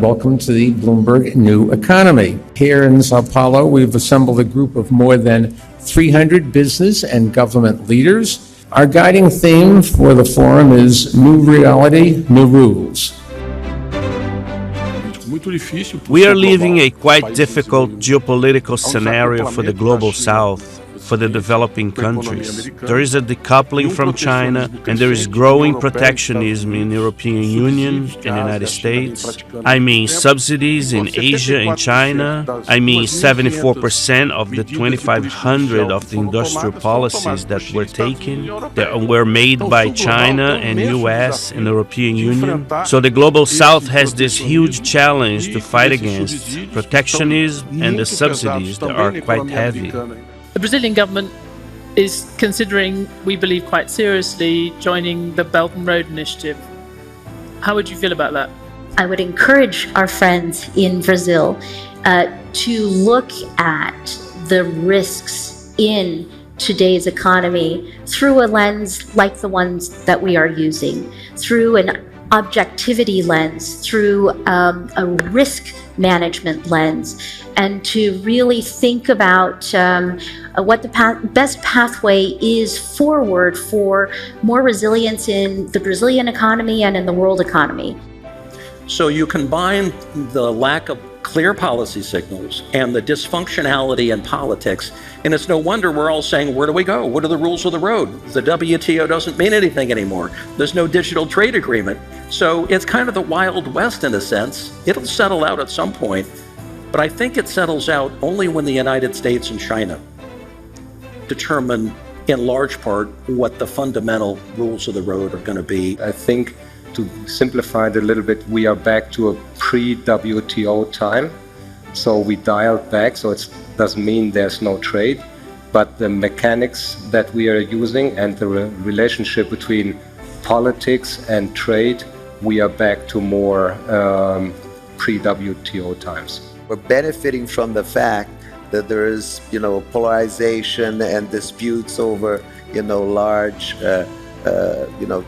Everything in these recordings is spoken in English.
Welcome to the Bloomberg New Economy. Here in Sao Paulo, we've assembled a group of more than 300 business and government leaders. Our guiding theme for the forum is New Reality, New Rules. We are living a quite difficult geopolitical scenario for the global south, for the developing countries. There is a decoupling from China, and there is growing protectionism in the European Union and United States. I mean subsidies in Asia and China. I mean 74% of the 2,500 of the industrial policies that were taken that were made by China and US and the European Union. So the global south has this huge challenge to fight against protectionism and the subsidies that are quite heavy. The Brazilian government is considering, we believe quite seriously, joining the Belt and Road Initiative. How would you feel about that? I would encourage our friends in Brazil to look at the risks in today's economy through a lens like the ones that we are using, through an objectivity lens, through a risk management lens, and to really think about what the best pathway is forward for more resilience in the Brazilian economy and in the world economy. So you combine the lack of clear policy signals and the dysfunctionality in politics, and it's no wonder we're all saying, where do we go? What are the rules of the road? The WTO doesn't mean anything anymore. There's no digital trade agreement. So it's kind of the Wild West in a sense. It'll settle out at some point, but I think it settles out only when the United States and China determine in large part what the fundamental rules of the road are going to be. I think, to simplify it a little bit, we are back to a pre-WTO time. So we dialed back, so it doesn't mean there's no trade, but the mechanics that we are using and the relationship between politics and trade, we are back to more pre-WTO times. We're benefiting from the fact that there is, polarization and disputes over, large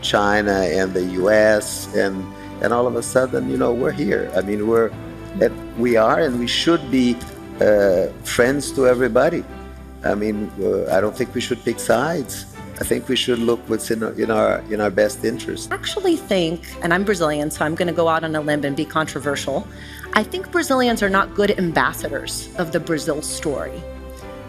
China and the U.S. and all of a sudden, we're here. I mean, we are and we should be friends to everybody. I mean, I don't think we should pick sides. I think we should look what's in our best interest. I actually think, and I'm Brazilian, so I'm going to go out on a limb and be controversial. I think Brazilians are not good ambassadors of the Brazil story.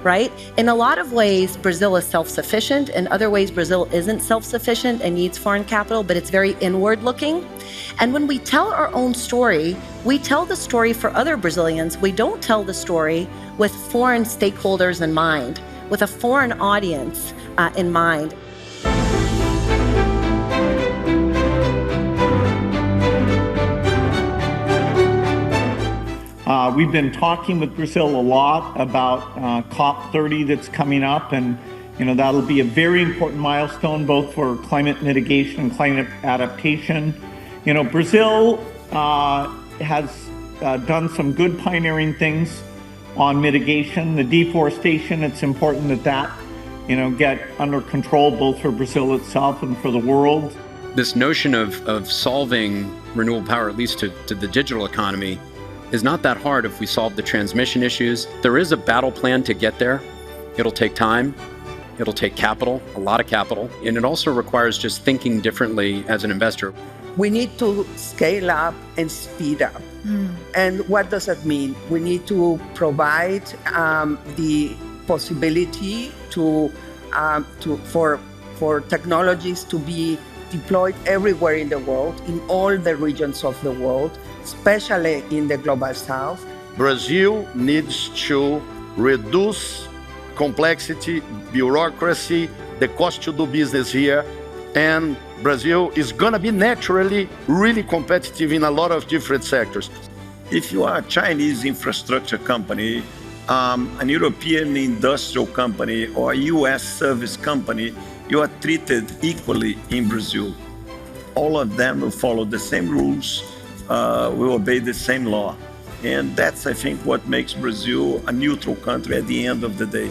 Right? In a lot of ways, Brazil is self-sufficient. In other ways, Brazil isn't self-sufficient and needs foreign capital, but it's very inward-looking. And when we tell our own story, we tell the story for other Brazilians. We don't tell the story with foreign stakeholders in mind, with a foreign audience in mind. We've been talking with Brazil a lot about COP30 that's coming up, and that'll be a very important milestone both for climate mitigation and climate adaptation. Brazil has done some good pioneering things on mitigation. The deforestation, it's important that get under control both for Brazil itself and for the world. This notion of solving renewable power, at least to the digital economy, is not that hard if we solve the transmission issues. There is a battle plan to get there. It'll take time, it'll take capital, a lot of capital, and it also requires just thinking differently as an investor. We need to scale up and speed up. And what does that mean? We need to provide the possibility for technologies to be deployed everywhere in the world, in all the regions of the world, especially in the global south. Brazil needs to reduce complexity, bureaucracy, the cost to do business here, and Brazil is going to be naturally really competitive in a lot of different sectors. If you are a Chinese infrastructure company, an European industrial company, or a US service company, you are treated equally in Brazil. All of them will follow the same rules, will obey the same law. And that's, I think, what makes Brazil a neutral country at the end of the day.